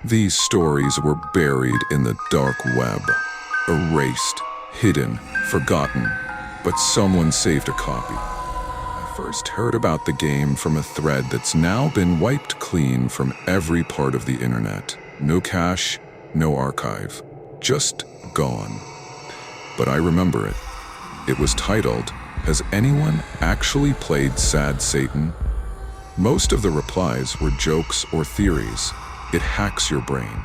These stories were buried in the dark web, erased, hidden, forgotten, but someone saved a copy. I first heard about the game from a thread that's now been wiped clean from every part of the internet. No cache, no archive, just gone. But I remember it. It was titled, "Has anyone actually played Sad Satan?" Most of the replies were jokes or theories. It hacks your brain.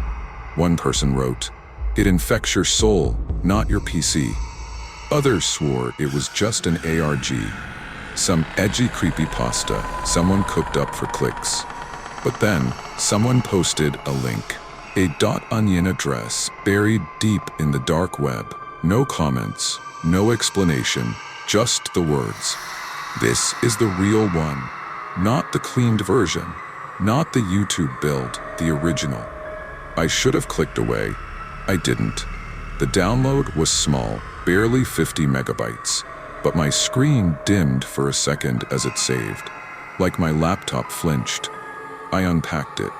One person wrote, "It infects your soul, not your PC." Others swore it was just an ARG, some edgy creepypasta someone cooked up for clicks. But then, someone posted a link, a .onion address buried deep in the dark web. No comments, no explanation, just the words. This is the real one, not the cleaned version, not the YouTube build, the original. I should have clicked away. I didn't. The download was small, barely 50 megabytes, but my screen dimmed for a second as it saved, like my laptop flinched. I unpacked it.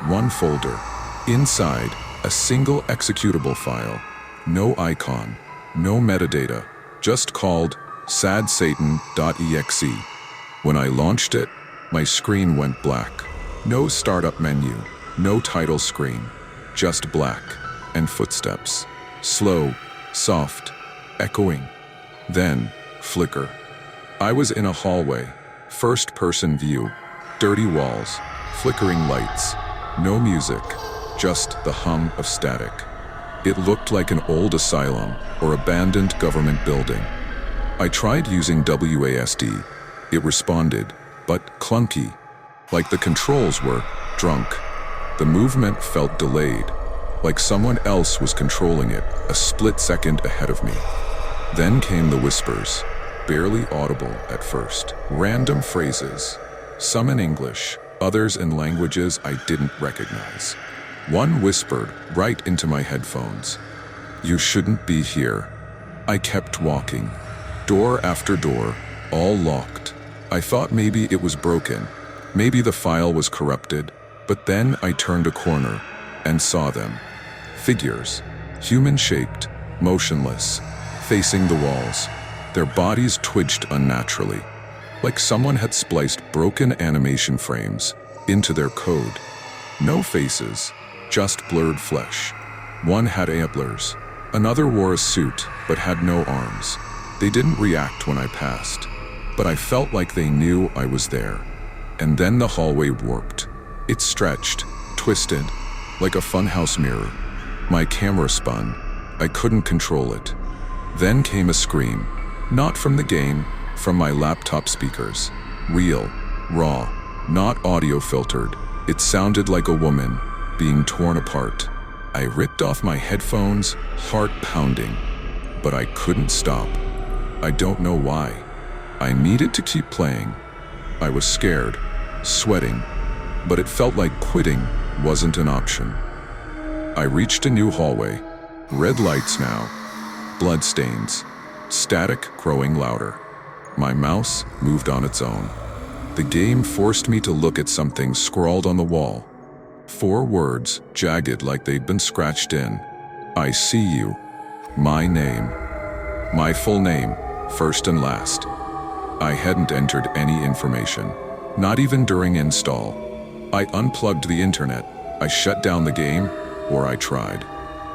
One folder. Inside, a single executable file. No icon, no metadata, just called sadsatan.exe. When I launched it, my screen went black. No startup menu, no title screen, just black and footsteps. Slow, soft, echoing. Then, flicker. I was in a hallway, first-person view, dirty walls, flickering lights, no music, just the hum of static. It looked like an old asylum or abandoned government building. I tried using WASD. It responded, but clunky, like the controls were drunk. The movement felt delayed, like someone else was controlling it a split second ahead of me. Then came the whispers, barely audible at first. Random phrases, some in English, others in languages I didn't recognize. One whispered right into my headphones, "You shouldn't be here." I kept walking, door after door, all locked. I thought maybe it was broken, maybe the file was corrupted, but then I turned a corner and saw them. Figures, human-shaped, motionless, facing the walls. Their bodies twitched unnaturally, like someone had spliced broken animation frames into their code. No faces, just blurred flesh. One had antlers, another wore a suit but had no arms. They didn't react when I passed, but I felt like they knew I was there. And then the hallway warped. It stretched, twisted, like a funhouse mirror. My camera spun. I couldn't control it. Then came a scream, not from the game, from my laptop speakers. Real, raw, not audio filtered. It sounded like a woman being torn apart. I ripped off my headphones, heart pounding, but I couldn't stop. I don't know why. I needed to keep playing. I was scared, sweating, but it felt like quitting wasn't an option. I reached a new hallway. Red lights now, bloodstains, static growing louder. My mouse moved on its own. The game forced me to look at something scrawled on the wall. 4 words, jagged like they'd been scratched in. "I see you." My name. My full name, first and last. I hadn't entered any information, not even during install. I unplugged the internet. I shut down the game, or I tried.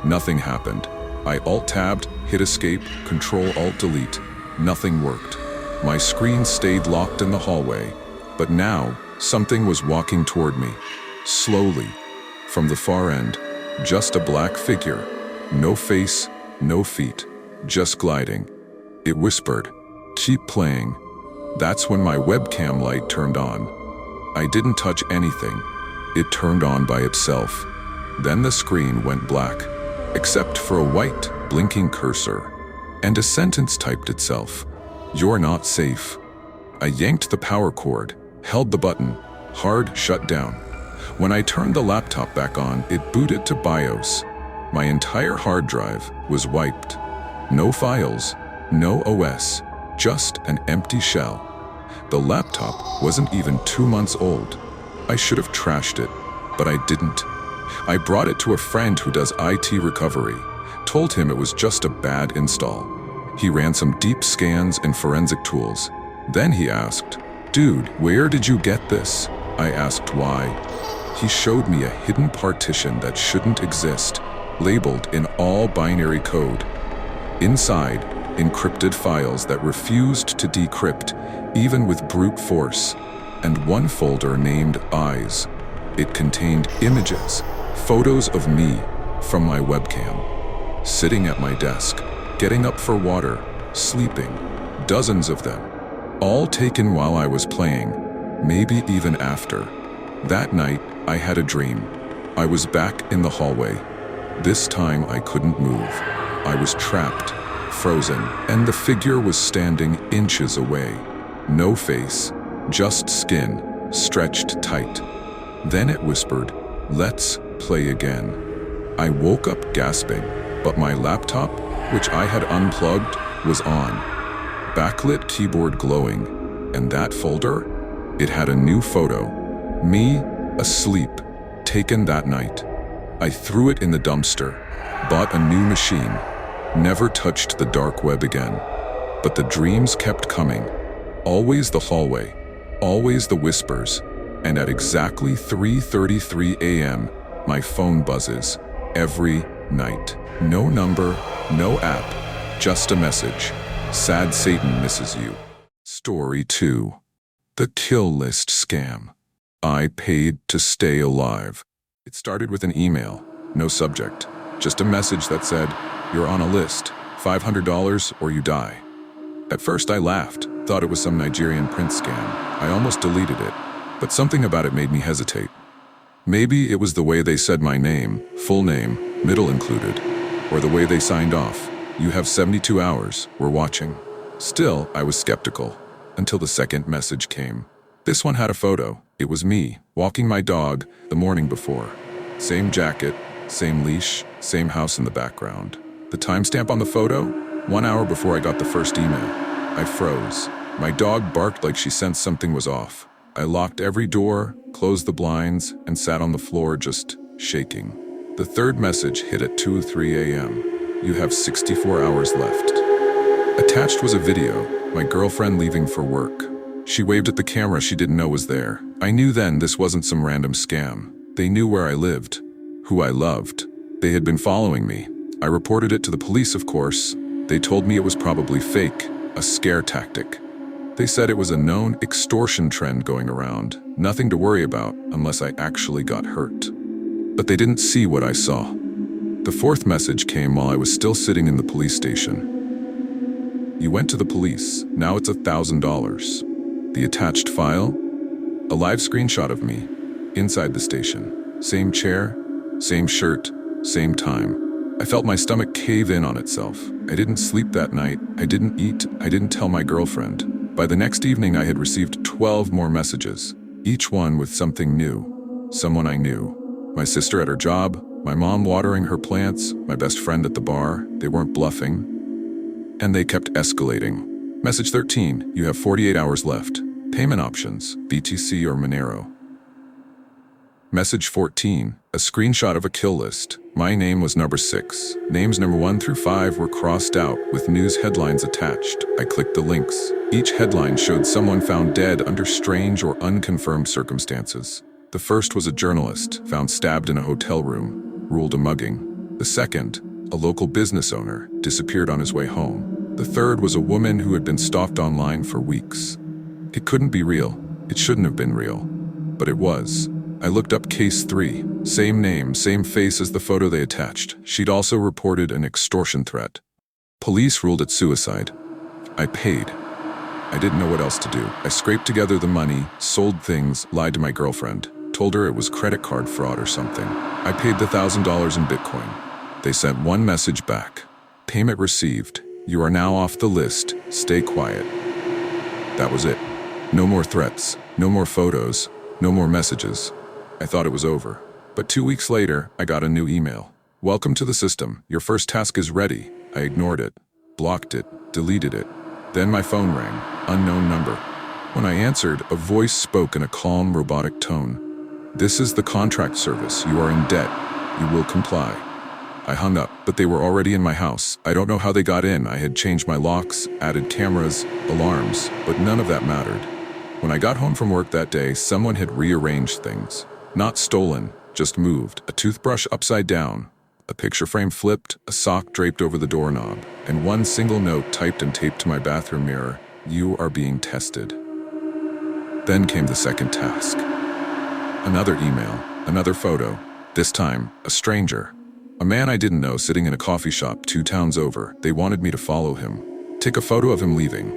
Nothing happened. I alt-tabbed, hit escape, Control-Alt-Delete. Nothing worked. My screen stayed locked in the hallway, but now something was walking toward me. Slowly, from the far end, just a black figure. No face, no feet, just gliding. It whispered, "Keep playing." That's when my webcam light turned on. I didn't touch anything. It turned on by itself. Then the screen went black, except for a white, blinking cursor. And a sentence typed itself, "You're not safe." I yanked the power cord, held the button, hard shut down. When I turned the laptop back on, it booted to BIOS. My entire hard drive was wiped. No files, no OS, just an empty shell. The laptop wasn't even 2 months old. I should have trashed it, but I didn't. I brought it to a friend who does IT recovery, told him it was just a bad install. He ran some deep scans and forensic tools. Then he asked, "Dude, where did you get this?" I asked why. He showed me a hidden partition that shouldn't exist, labeled in all binary code. Inside, encrypted files that refused to decrypt, even with brute force, and one folder named Eyes. It contained images, photos of me from my webcam, sitting at my desk, getting up for water, sleeping, dozens of them, all taken while I was playing, maybe even after. That night, I had a dream. I was back in the hallway. This time I couldn't move. I was trapped, frozen, and the figure was standing inches away. No face, just skin, stretched tight. Then it whispered, "Let's play again." I woke up gasping, but my laptop, which I had unplugged, was on. Backlit keyboard glowing, and that folder? It had a new photo. Me, asleep, taken that night. I threw it in the dumpster, bought a new machine, never touched the dark web again. But the dreams kept coming. Always the hallway, always the whispers, and at exactly 3:33 a.m., my phone buzzes, every night. No number, no app, just a message. Sad Satan misses you. Story 2. The Kill List Scam. I paid to stay alive. It started with an email, no subject, just a message that said, "You're on a list, $500 or you die." At first I laughed, thought it was some Nigerian prince scam. I almost deleted it, but something about it made me hesitate. Maybe it was the way they said my name, full name, middle included, or the way they signed off, "You have 72 hours, we're watching." Still, I was skeptical, until the second message came. This one had a photo. It was me, walking my dog the morning before. Same jacket, same leash, same house in the background. The timestamp on the photo? 1 hour before I got the first email. I froze. My dog barked like she sensed something was off. I locked every door, closed the blinds, and sat on the floor just shaking. The third message hit at 2:03 a.m. "You have 64 hours left." Attached was a video, my girlfriend leaving for work. She waved at the camera she didn't know was there. I knew then this wasn't some random scam. They knew where I lived, who I loved. They had been following me. I reported it to the police, of course. They told me it was probably fake, a scare tactic. They said it was a known extortion trend going around, nothing to worry about unless I actually got hurt. But they didn't see what I saw. The fourth message came while I was still sitting in the police station. "You went to the police, now it's $1,000. The attached file? A live screenshot of me, inside the station. Same chair, same shirt, same time. I felt my stomach cave in on itself. I didn't sleep that night, I didn't eat, I didn't tell my girlfriend. By the next evening I had received 12 more messages, each one with something new. Someone I knew. My sister at her job, my mom watering her plants, my best friend at the bar. They weren't bluffing. And they kept escalating. Message 13, "You have 48 hours left. Payment options, BTC or Monero." Message 14, a screenshot of a kill list. My name was number 6. Names number 1 through 5 were crossed out with news headlines attached. I clicked the links. Each headline showed someone found dead under strange or unconfirmed circumstances. The first was a journalist, found stabbed in a hotel room, ruled a mugging. The second, a local business owner, disappeared on his way home. The third was a woman who had been stalked online for weeks. It couldn't be real. It shouldn't have been real. But it was. I looked up case 3. Same name, same face as the photo they attached. She'd also reported an extortion threat. Police ruled it suicide. I paid. I didn't know what else to do. I scraped together the money, sold things, lied to my girlfriend, told her it was credit card fraud or something. I paid the $1,000 in Bitcoin. They sent one message back. "Payment received. You are now off the list. Stay quiet." That was it. No more threats, no more photos, no more messages. I thought it was over. But 2 weeks later, I got a new email. "Welcome to the system. Your first task is ready." I ignored it, blocked it, deleted it. Then my phone rang. Unknown number. When I answered, a voice spoke in a calm, robotic tone. "This is the contract service. You are in debt. You will comply." I hung up, but they were already in my house. I don't know how they got in. I had changed my locks, added cameras, alarms, but none of that mattered. When I got home from work that day, someone had rearranged things. Not stolen, just moved. A toothbrush upside down, a picture frame flipped, a sock draped over the doorknob, and one single note typed and taped to my bathroom mirror: "You are being tested." Then came the second task. Another email, another photo. This time, a stranger. A man I didn't know sitting in a coffee shop 2 towns over. They wanted me to follow him. Take a photo of him leaving.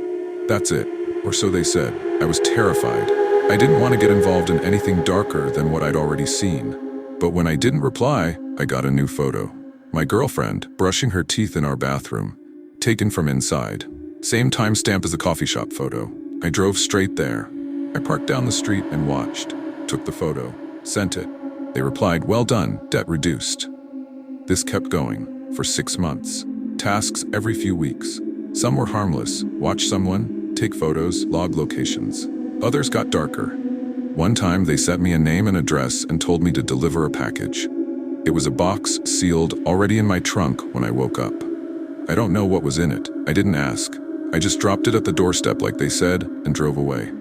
That's it. Or so they said. I was terrified. I didn't want to get involved in anything darker than what I'd already seen. But when I didn't reply, I got a new photo. My girlfriend, brushing her teeth in our bathroom. Taken from inside. Same timestamp as the coffee shop photo. I drove straight there. I parked down the street and watched. Took the photo. Sent it. They replied, "Well done, debt reduced." This kept going for 6 months. Tasks every few weeks. Some were harmless. Watch someone, take photos, log locations. Others got darker. One time they sent me a name and address and told me to deliver a package. It was a box, sealed, already in my trunk when I woke up. I don't know what was in it. I didn't ask. I just dropped it at the doorstep like they said and drove away.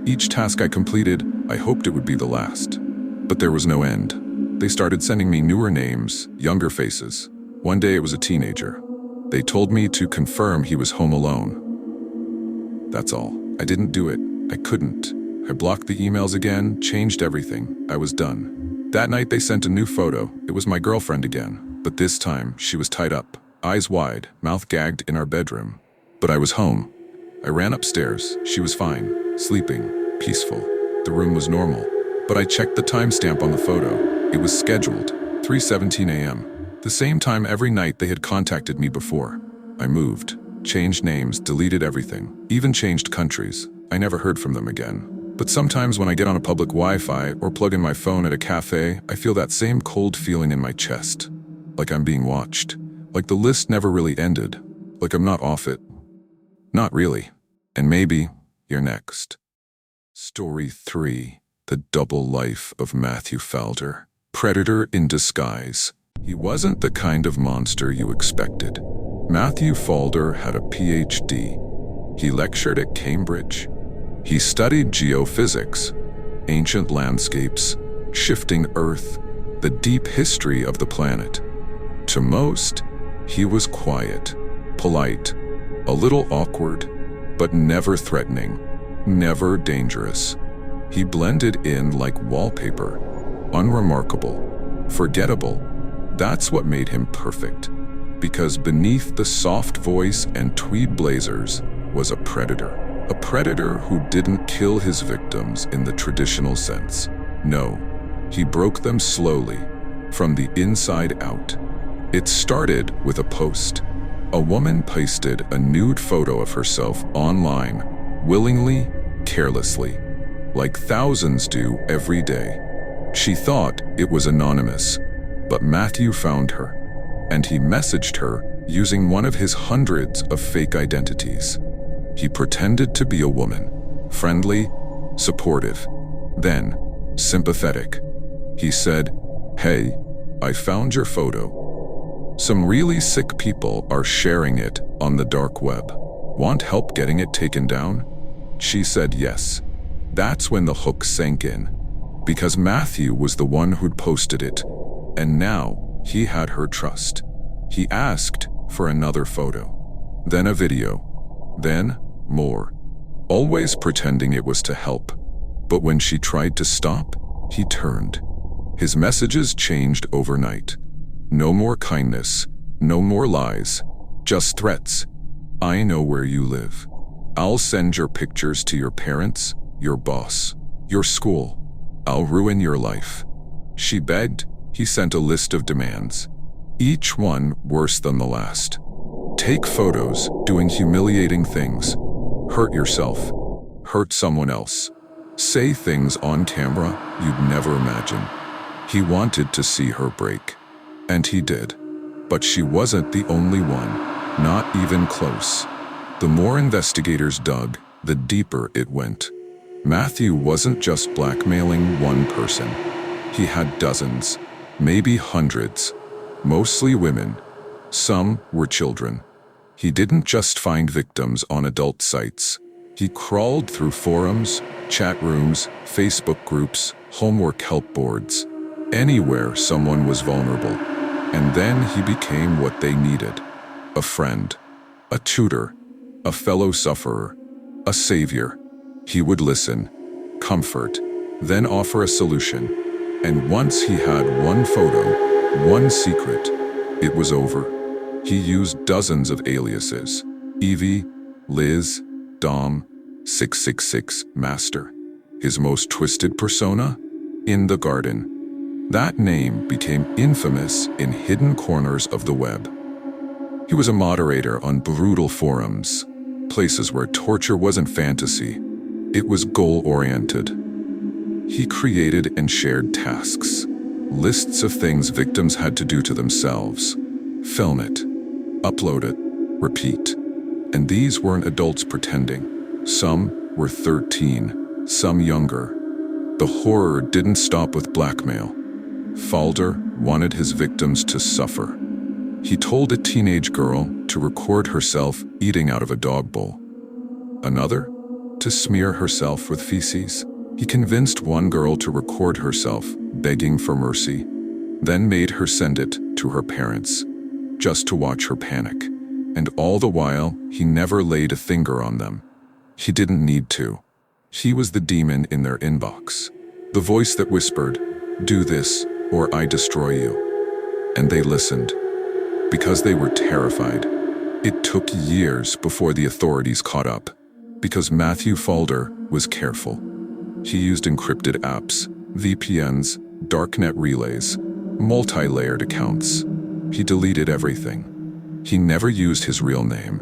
Each task I completed, I hoped it would be the last. But there was no end. They started sending me newer names, younger faces. One day it was a teenager. They told me to confirm he was home alone. That's all. I didn't do it. I couldn't. I blocked the emails again, changed everything. I was done. That night they sent a new photo. It was my girlfriend again. But this time, she was tied up, eyes wide, mouth gagged in our bedroom. But I was home. I ran upstairs. She was fine, sleeping, peaceful. The room was normal. But I checked the timestamp on the photo. It was scheduled, 3:17 a.m. The same time every night they had contacted me before. I moved, changed names, deleted everything, even changed countries. I never heard from them again. But sometimes when I get on a public Wi-Fi or plug in my phone at a cafe, I feel that same cold feeling in my chest. Like I'm being watched. Like the list never really ended. Like I'm not off it. Not really. And maybe you're next. Story 3. The Double Life of Matthew Falder. Predator in disguise. He wasn't the kind of monster you expected. Matthew Falder had a PhD. He lectured at Cambridge. He studied geophysics, ancient landscapes, shifting Earth, the deep history of the planet. To most, he was quiet, polite, a little awkward, but never threatening, never dangerous. He blended in like wallpaper. Unremarkable, forgettable. That's what made him perfect. Because beneath the soft voice and tweed blazers was a predator. A predator who didn't kill his victims in the traditional sense. No, he broke them slowly, from the inside out. It started with a post. A woman pasted a nude photo of herself online, willingly, carelessly, like thousands do every day. She thought it was anonymous, but Matthew found her, and he messaged her using one of his hundreds of fake identities. He pretended to be a woman, friendly, supportive, then sympathetic. He said, "Hey, I found your photo. Some really sick people are sharing it on the dark web. Want help getting it taken down?" She said yes. That's when the hook sank in. Because Matthew was the one who'd posted it, and now he had her trust. He asked for another photo, then a video, then more, always pretending it was to help. But when she tried to stop, he turned. His messages changed overnight. No more kindness, no more lies, just threats. "I know where you live. I'll send your pictures to your parents, your boss, your school. I'll ruin your life." She begged. He sent a list of demands, each one worse than the last. Take photos doing humiliating things. Hurt yourself. Hurt someone else. Say things on camera you'd never imagine. He wanted to see her break. And he did. But she wasn't the only one. Not even close. The more investigators dug, the deeper it went. Matthew wasn't just blackmailing one person. He had dozens, maybe hundreds, mostly women. Some were children. He didn't just find victims on adult sites. He crawled through forums, chat rooms, Facebook groups, homework help boards, anywhere someone was vulnerable. And then he became what they needed: a friend, a tutor, a fellow sufferer, a savior. He would listen, comfort, then offer a solution. And once he had one photo, one secret, it was over. He used dozens of aliases: Evie, Liz, Dom, 666, Master. His most twisted persona? In the Garden. That name became infamous in hidden corners of the web. He was a moderator on brutal forums, places where torture wasn't fantasy, it was goal-oriented. He created and shared tasks, lists of things victims had to do to themselves. Film it, upload it, repeat. And these weren't adults pretending. Some were 13, some younger. The horror didn't stop with blackmail. Falder wanted his victims to suffer. He told a teenage girl to record herself eating out of a dog bowl. Another, to smear herself with feces. He convinced one girl to record herself begging for mercy, then made her send it to her parents, just to watch her panic. And all the while, he never laid a finger on them. He didn't need to. He was the demon in their inbox, the voice that whispered, "Do this, or I destroy you." And they listened, because they were terrified. It took years before the authorities caught up, because Matthew Falder was careful. He used encrypted apps, VPNs, darknet relays, multi-layered accounts. He deleted everything. He never used his real name,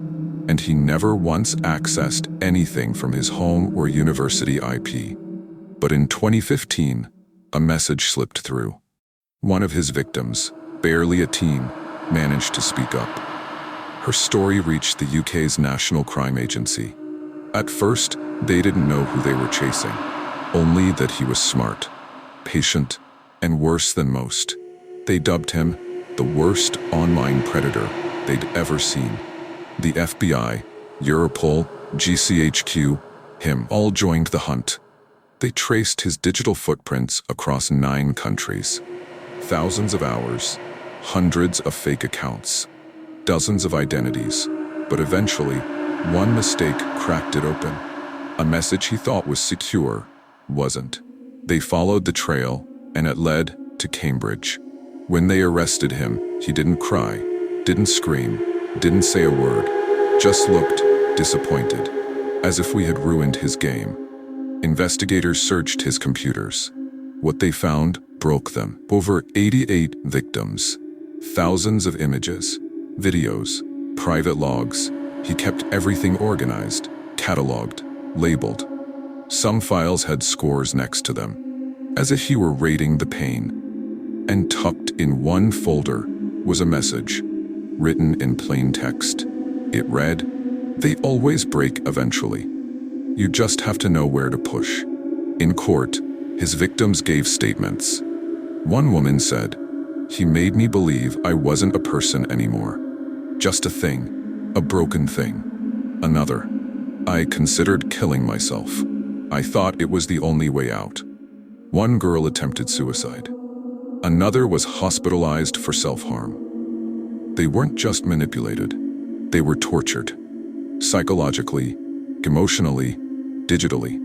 and he never once accessed anything from his home or university IP. But in 2015, a message slipped through. One of his victims, barely a teen, managed to speak up. Her story reached the UK's National Crime Agency. At first, they didn't know who they were chasing, only that he was smart, patient, and worse than most. They dubbed him the worst online predator they'd ever seen. The FBI, Europol, GCHQ, him all joined the hunt. They traced his digital footprints across 9 countries. Thousands of hours, hundreds of fake accounts, dozens of identities, but eventually, one mistake cracked it open. A message he thought was secure wasn't. They followed the trail, and it led to Cambridge. When they arrested him, he didn't cry, didn't scream, didn't say a word, just looked disappointed, as if we had ruined his game. Investigators searched his computers. What they found broke them. Over 88 victims, thousands of images, videos, private logs. He kept everything organized, cataloged, labeled. Some files had scores next to them, as if he were rating the pain. And tucked in one folder was a message, written in plain text. It read, "They always break eventually. You just have to know where to push." In court, his victims gave statements. One woman said, "He made me believe I wasn't a person anymore. Just a thing, a broken thing." Another, "I considered killing myself. I thought it was the only way out." One girl attempted suicide. Another was hospitalized for self-harm. They weren't just manipulated. They were tortured. Psychologically, emotionally, digitally.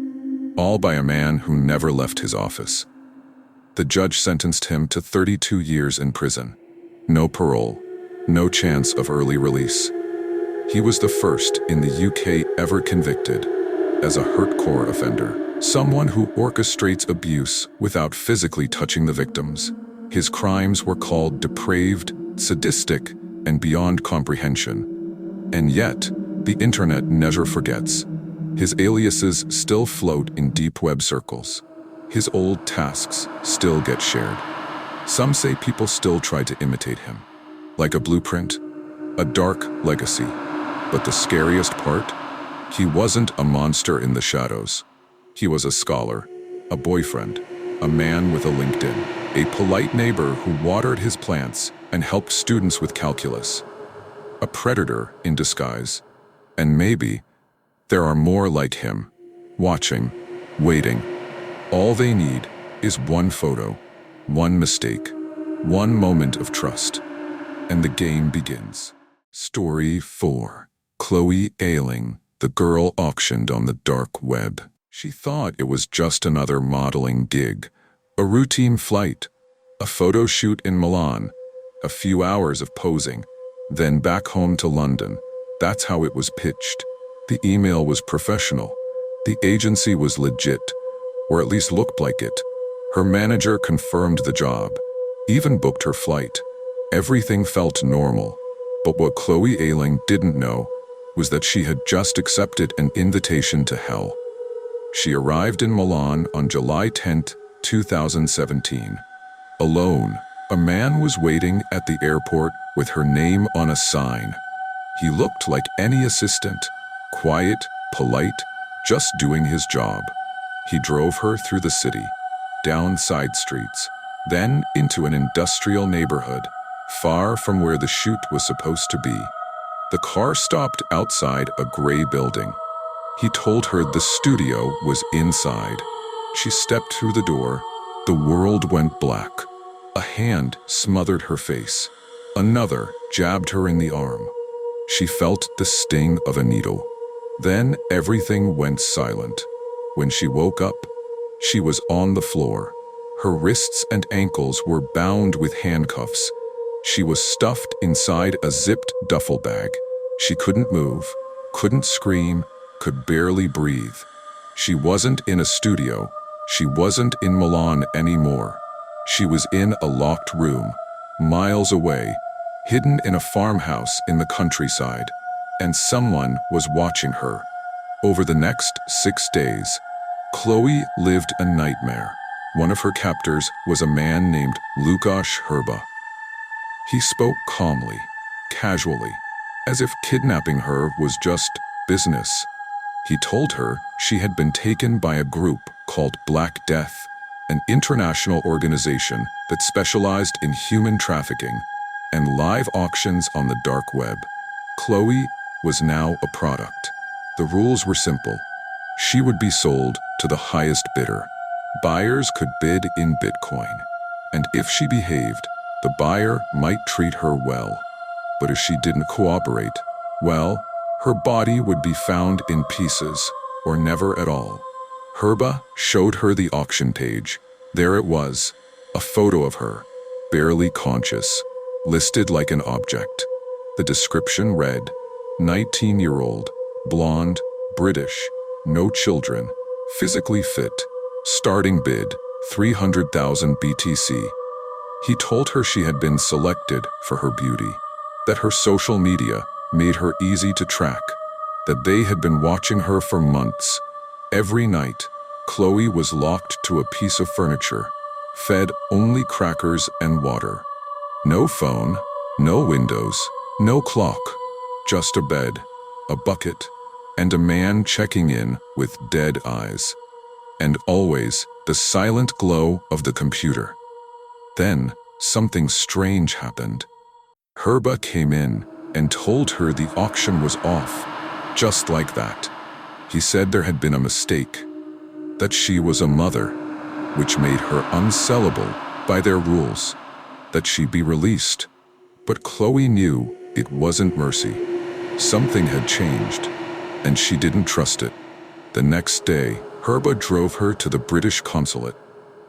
All by a man who never left his office. The judge sentenced him to 32 years in prison. No parole, no chance of early release. He was the first in the UK ever convicted as a hardcore offender, someone who orchestrates abuse without physically touching the victims. His crimes were called depraved, sadistic, and beyond comprehension. And yet, the internet never forgets. His aliases still float in deep web circles. His old tasks still get shared. Some say people still try to imitate him. Like a blueprint, a dark legacy. But the scariest part? He wasn't a monster in the shadows. He was a scholar, a boyfriend, a man with a LinkedIn, a polite neighbor who watered his plants and helped students with calculus, a predator in disguise, and maybe there are more like him, watching, waiting. All they need is one photo, one mistake, one moment of trust, and the game begins. Story 4. Chloe Ayling, the girl auctioned on the dark web. She thought it was just another modeling gig, a routine flight, a photo shoot in Milan, a few hours of posing, then back home to London. That's how it was pitched. The email was professional. The agency was legit, or at least looked like it. Her manager confirmed the job, even booked her flight. Everything felt normal, but what Chloe Ayling didn't know was that she had just accepted an invitation to hell. She arrived in Milan on July 10, 2017. Alone, a man was waiting at the airport with her name on a sign. He looked like any assistant, quiet, polite, just doing his job. He drove her through the city, down side streets, then into an industrial neighborhood, far from where the shoot was supposed to be. The car stopped outside a gray building. He told her the studio was inside. She stepped through the door. The world went black. A hand smothered her face. Another jabbed her in the arm. She felt the sting of a needle. Then everything went silent. When she woke up, she was on the floor. Her wrists and ankles were bound with handcuffs. She was stuffed inside a zipped duffel bag. She couldn't move, couldn't scream, could barely breathe. She wasn't in a studio. She wasn't in Milan anymore. She was in a locked room, miles away, hidden in a farmhouse in the countryside, and someone was watching her. Over the next 6 days, Chloe lived a nightmare. One of her captors was a man named Łukasz Herba. He spoke calmly, casually, as if kidnapping her was just business. He told her she had been taken by a group called Black Death, an international organization that specialized in human trafficking and live auctions on the dark web. Chloe was now a product. The rules were simple. She would be sold to the highest bidder. Buyers could bid in Bitcoin, and if she behaved, the buyer might treat her well. But if she didn't cooperate, well, her body would be found in pieces, or never at all. Herba showed her the auction page. There it was, a photo of her, barely conscious, listed like an object. The description read, 19-year-old, blonde, British, no children, physically fit, starting bid, 300,000 BTC. He told her she had been selected for her beauty, that her social media made her easy to track, that they had been watching her for months. Every night, Chloe was locked to a piece of furniture, fed only crackers and water. No phone, no windows, no clock, just a bed, a bucket, and a man checking in with dead eyes. And always the silent glow of the computer. Then something strange happened. Herba came in and told her the auction was off, just like that. He said there had been a mistake, that she was a mother, which made her unsellable by their rules, that she be released. But Chloe knew it wasn't mercy. Something had changed, and she didn't trust it. The next day, Herba drove her to the British consulate,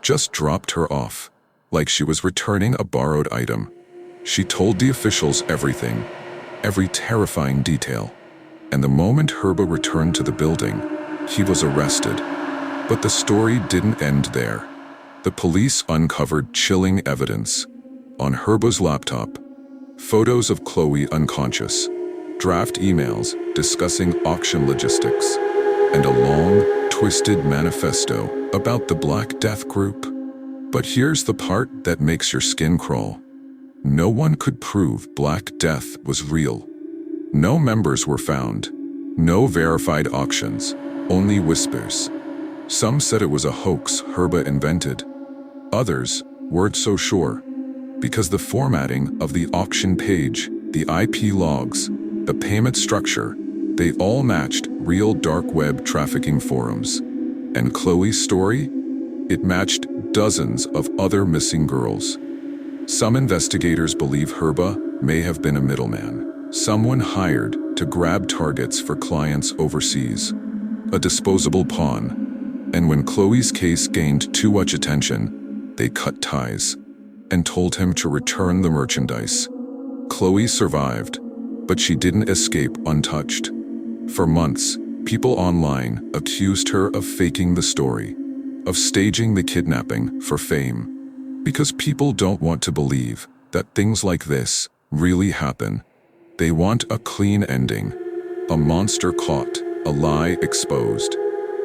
just dropped her off, like she was returning a borrowed item. She told the officials everything, every terrifying detail. And the moment Herba returned to the building, he was arrested. But the story didn't end there. The police uncovered chilling evidence. On Herba's laptop, photos of Chloe unconscious, draft emails discussing auction logistics, and a long, twisted manifesto about the Black Death group. But here's the part that makes your skin crawl. No one could prove Black Death was real. No members were found. No verified auctions, only whispers. Some said it was a hoax Herba invented. Others weren't so sure, because the formatting of the auction page, the IP logs, the payment structure, they all matched real dark web trafficking forums. And Chloe's story? It matched dozens of other missing girls. Some investigators believe Herba may have been a middleman, someone hired to grab targets for clients overseas, a disposable pawn. And when Chloe's case gained too much attention, they cut ties and told him to return the merchandise. Chloe survived, but she didn't escape untouched. For months, people online accused her of faking the story, of staging the kidnapping for fame, because people don't want to believe that things like this really happen. They want a clean ending, a monster caught, a lie exposed.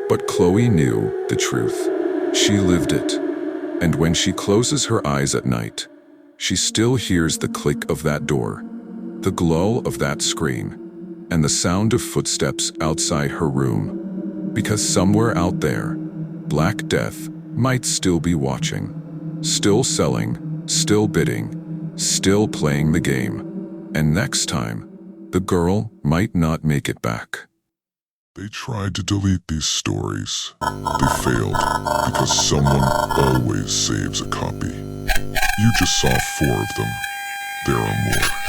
But Chloe knew the truth. She lived it. And when she closes her eyes at night, she still hears the click of that door, the glow of that screen, and the sound of footsteps outside her room. Because somewhere out there, Black Death might still be watching, still selling, still bidding, still playing the game. And next time, the girl might not make it back. They tried to delete these stories. They failed because someone always saves a copy. You just saw 4 of them. There are more.